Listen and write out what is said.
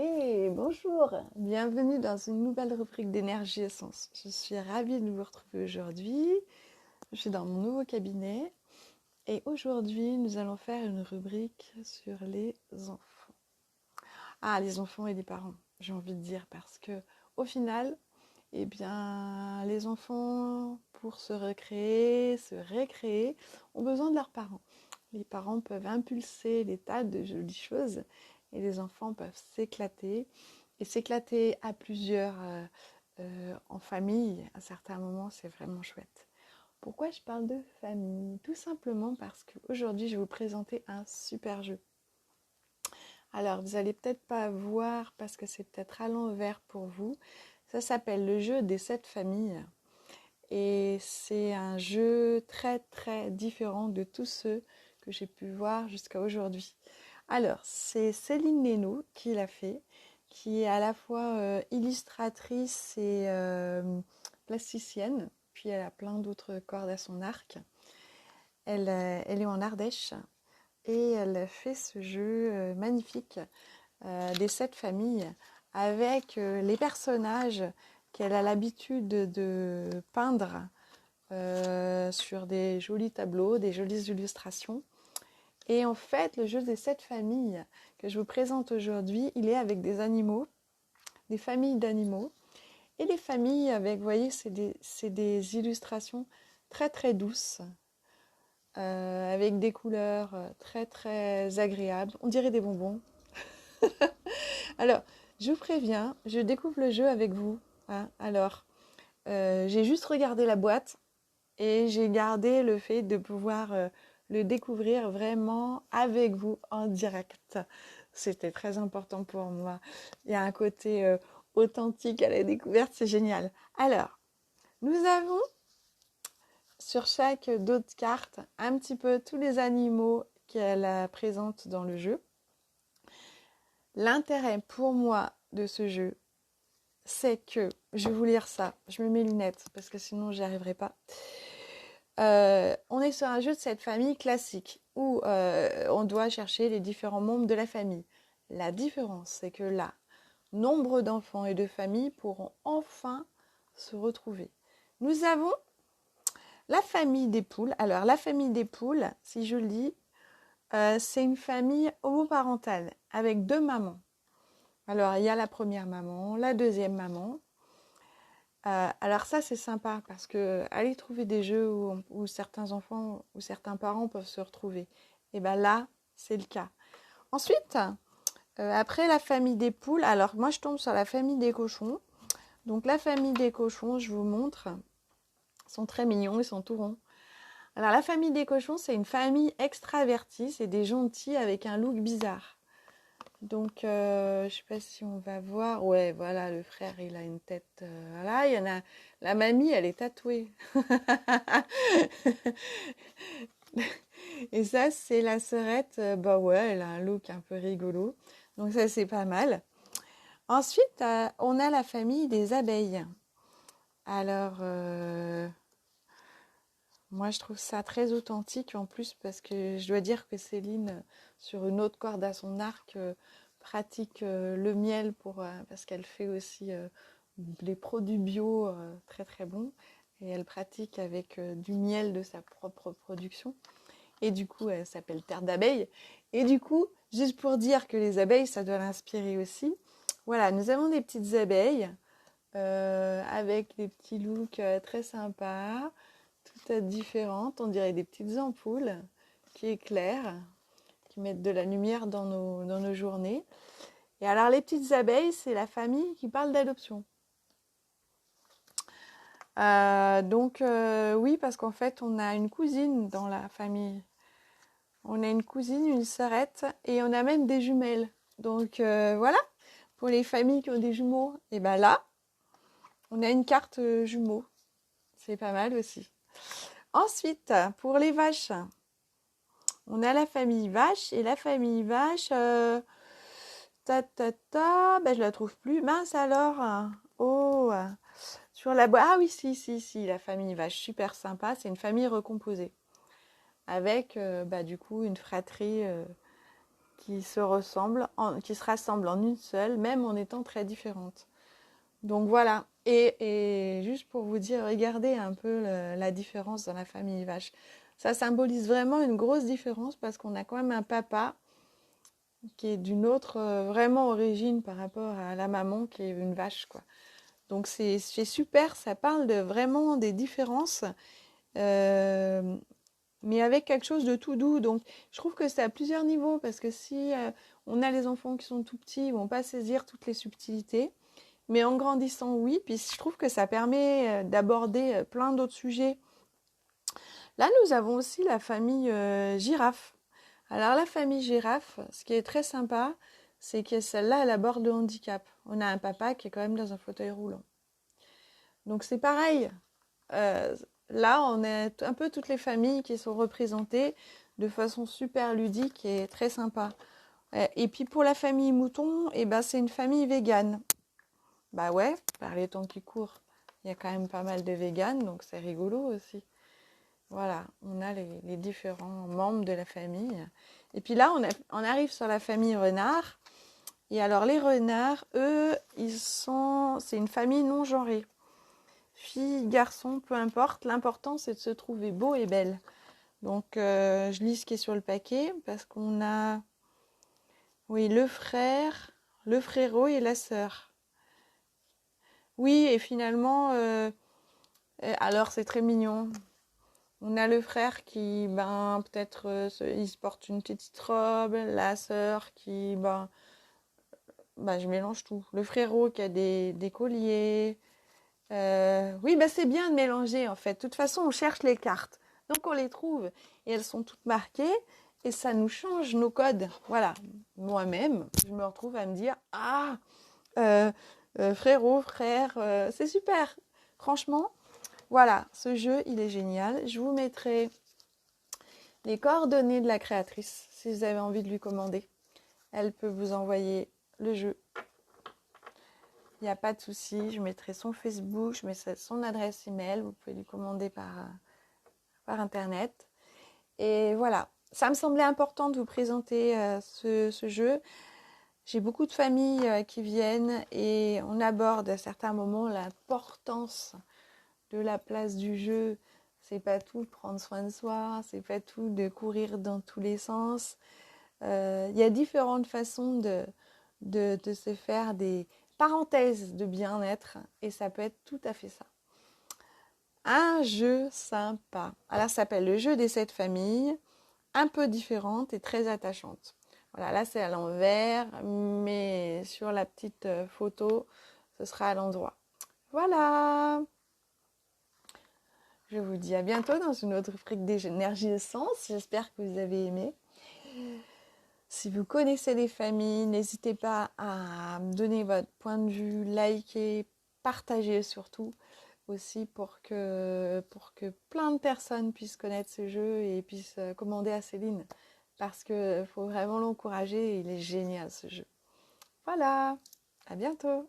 Hey, bonjour, bienvenue dans une nouvelle rubrique d'énergie essence. Je suis ravie de vous retrouver aujourd'hui. Je suis dans mon nouveau cabinet et aujourd'hui nous allons faire une rubrique sur les enfants. Ah, les enfants et les parents, j'ai envie de dire, parce que au final, eh bien, les enfants, pour se recréer, se récréer, ont besoin de leurs parents. Les parents peuvent impulser des tas de jolies choses et les enfants peuvent s'éclater. Et s'éclater à plusieurs en famille, à certains moments, c'est vraiment chouette. Pourquoi je parle de famille? Tout simplement parce qu'aujourd'hui, je vais vous présenter un super jeu. Alors, vous n'allez peut-être pas voir parce que c'est peut-être à l'envers pour vous. Ça s'appelle le jeu des 7 familles. Et c'est un jeu très très différent de tous ceux que j'ai pu voir jusqu'à aujourd'hui. Alors, c'est Céline Lénaud qui l'a fait, qui est à la fois illustratrice et plasticienne, puis elle a plein d'autres cordes à son arc. Elle est en Ardèche et elle fait ce jeu magnifique des 7 familles avec les personnages qu'elle a l'habitude de peindre sur des jolis tableaux, des jolies illustrations. Et en fait, le jeu des 7 familles que je vous présente aujourd'hui, il est avec des animaux, des familles d'animaux. Et les familles avec, vous voyez, c'est des illustrations très très douces, avec des couleurs très très agréables. On dirait des bonbons. Alors, je vous préviens, je découvre le jeu avec vous, hein. Alors, j'ai juste regardé la boîte et j'ai gardé le fait de pouvoir le découvrir vraiment avec vous en direct. C'était très important pour moi. Il y a un côté authentique à la découverte, c'est génial. Alors, nous avons sur chaque dos de carte un petit peu tous les animaux qu'elle présente dans le jeu. L'intérêt pour moi de ce jeu, c'est que, je vais vous lire ça, je me mets les lunettes parce que sinon j'y arriverai pas. On est sur un jeu de cette famille classique où on doit chercher les différents membres de la famille. La différence, c'est que là, nombre d'enfants et de familles pourront enfin se retrouver. Nous avons la famille des poules. Alors, la famille des poules, si je le dis, c'est une famille homoparentale avec 2 mamans. Alors, il y a la première maman, la deuxième maman. Alors ça, c'est sympa parce que aller trouver des jeux où certains enfants ou certains parents peuvent se retrouver. Et bien là, c'est le cas. Ensuite, après la famille des poules, alors moi je tombe sur la famille des cochons. Donc la famille des cochons, je vous montre, ils sont très mignons, ils sont tout ronds. Alors la famille des cochons, c'est une famille extravertie, c'est des gentils avec un look bizarre. Donc, je sais pas si on va voir. Ouais, voilà, le frère, il a une tête. Voilà, il y en a. La mamie, elle est tatouée. Et ça, c'est la sœurette. Bah ouais, elle a un look un peu rigolo. Donc ça, c'est pas mal. Ensuite, on a la famille des abeilles. Alors, moi, je trouve ça très authentique en plus parce que je dois dire que Céline, sur une autre corde à son arc, pratique le miel parce qu'elle fait aussi les produits bio très très bons et elle pratique avec du miel de sa propre production. Et du coup, elle s'appelle Terre d'abeilles. Et du coup, juste pour dire que les abeilles, ça doit l'inspirer aussi. Voilà, nous avons des petites abeilles avec des petits looks très sympas, toutes différentes. On dirait des petites ampoules qui éclairent, qui mettent de la lumière dans nos journées. Et alors, les petites abeilles, c'est la famille qui parle d'adoption. Oui, parce qu'en fait, on a une cousine dans la famille. On a une cousine, une sœurette, et on a même des jumelles. Donc, voilà, pour les familles qui ont des jumeaux, et ben là, on a une carte jumeaux. C'est pas mal aussi. Ensuite, pour les vaches, on a la famille vache, et la famille vache, ben je la trouve plus. Mince alors. Oh, sur la boîte. Ah oui, si, la famille vache, super sympa. C'est une famille recomposée. Avec, du coup, une fratrie qui se ressemblent, qui se rassemblent en une seule, même en étant très différentes. Donc voilà. Et juste pour vous dire, regardez un peu la différence dans la famille vache. Ça symbolise vraiment une grosse différence parce qu'on a quand même un papa qui est d'une autre vraiment origine par rapport à la maman qui est une vache, quoi. Donc c'est super, ça parle vraiment des différences, mais avec quelque chose de tout doux. Donc je trouve que c'est à plusieurs niveaux parce que si on a les enfants qui sont tout petits, ils vont pas saisir toutes les subtilités. Mais en grandissant, oui. Puis je trouve que ça permet d'aborder plein d'autres sujets. Là, nous avons aussi la famille girafe. Alors la famille girafe, ce qui est très sympa, c'est que celle-là, elle aborde le handicap. On a un papa qui est quand même dans un fauteuil roulant. Donc c'est pareil. Là, on a un peu toutes les familles qui sont représentées de façon super ludique et très sympa. Et puis pour la famille mouton, eh ben, c'est une famille végane. Bah ouais, par les temps qui courent, il y a quand même pas mal de véganes, donc c'est rigolo aussi. Voilà, on a les différents membres de la famille. Et puis là, on arrive sur la famille renard. Et alors les renards, eux, c'est une famille non genrée. Fille, garçon, peu importe. L'important, c'est de se trouver beau et belle. Donc, je lis ce qui est sur le paquet parce qu'on a, oui, le frère, le frérot et la sœur. Oui, et finalement, alors c'est très mignon. On a le frère qui, ben, peut-être, il se porte une petite robe. La sœur qui, ben, je mélange tout. Le frérot qui a des colliers. Oui, ben, c'est bien de mélanger, en fait. De toute façon, on cherche les cartes. Donc, on les trouve. Et elles sont toutes marquées. Et ça nous change nos codes. Voilà. Moi-même, je me retrouve à me dire, ah, frérot, frère, c'est super. Franchement, voilà, ce jeu, il est génial. Je vous mettrai les coordonnées de la créatrice si vous avez envie de lui commander. Elle peut vous envoyer le jeu. Il n'y a pas de souci. Je mettrai son Facebook, je mettrai son adresse email. Vous pouvez lui commander par Internet. Et voilà, ça me semblait important de vous présenter ce jeu. J'ai beaucoup de familles qui viennent et on aborde à certains moments l'importance de la place du jeu. C'est pas tout de prendre soin de soi, c'est pas tout de courir dans tous les sens. Il y a différentes façons de se faire des parenthèses de bien-être et ça peut être tout à fait ça. Un jeu sympa. Alors ça s'appelle le jeu des 7 familles, un peu différente et très attachante. Voilà, là c'est à l'envers, mais sur la petite photo, ce sera à l'endroit. Voilà. Je vous dis à bientôt dans une autre rubrique d'énergie de sens. J'espère que vous avez aimé. Si vous connaissez les familles, n'hésitez pas à me donner votre point de vue, liker, partager surtout aussi pour que plein de personnes puissent connaître ce jeu et puissent commander à Céline. Parce qu'il faut vraiment l'encourager, il est génial ce jeu. Voilà, à bientôt.